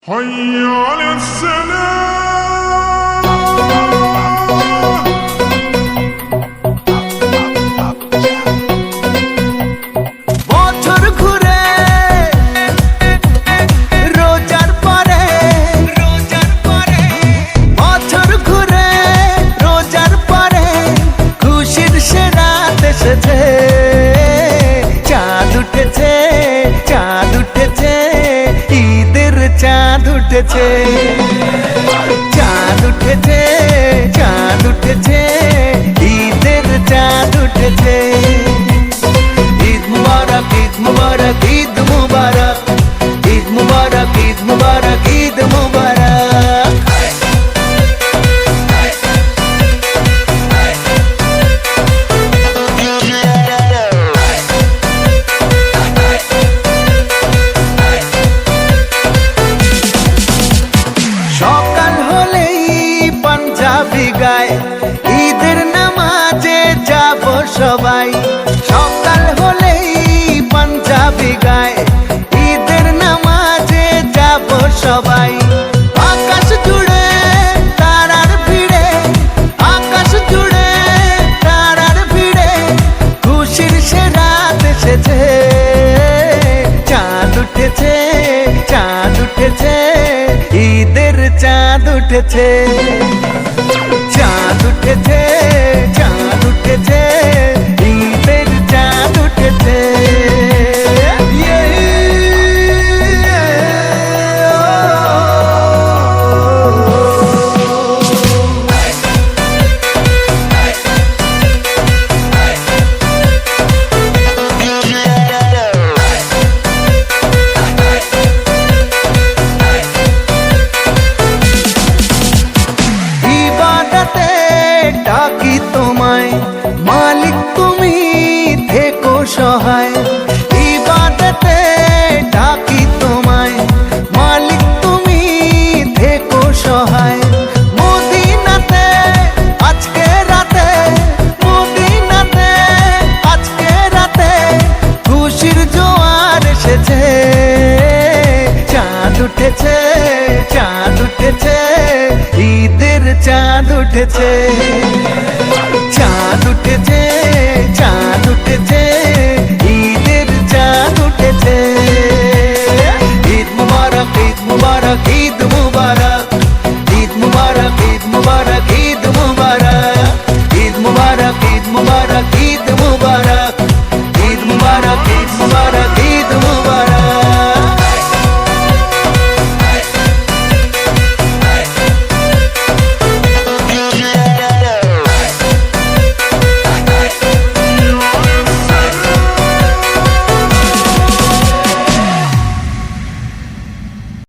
حي على السلام বছর ঘুরে রোজার পরে বছর ঘুরে রোজার পরে খুশির সে রাত এসেছে চাঁদ উঠেছে ঈদের চাঁদ উঠেছে চাঁদ উঠেছে ঈদের চাঁদ উঠেছে ঈদ মুবারক ঈদ মুবারক ঈদ মুবারক ঈদ মুবারক ঈদ মুবারক ঈদ মুবারক সকাল হলেই পাঞ্জাবি গায় ঈদের নামাজে যাব সবাই সকাল হলেই পাঞ্জাবি গায় ঈদের নামাজে যাব সবাই আকাশ জুড়ে তারার ভিড়ে আকাশ জুড়ে তারার ভিড়ে খুশির সে রাত এসেছে চাঁদ উঠেছে ঈদের চাঁদ উঠেছে চাঁদ উঠেছে ঈদের চাঁদ উঠেছে ডাকি তোমায় মালিক তুমি থেকো সহায় ইবাদতে ডাকি তোমায় মালিক তুমি থেকো সহায় মদিনাতে আজকে রাতে মদিনাতে আজকে রাতে খুশির জোয়ার এসেছে চাঁদ উঠেছে ঈদের চাঁদ উঠেছে চাঁদ উঠেছে ঈদের চাঁদ উঠেছে ঈদ মুবারক ঈদ মুবারক ঈদ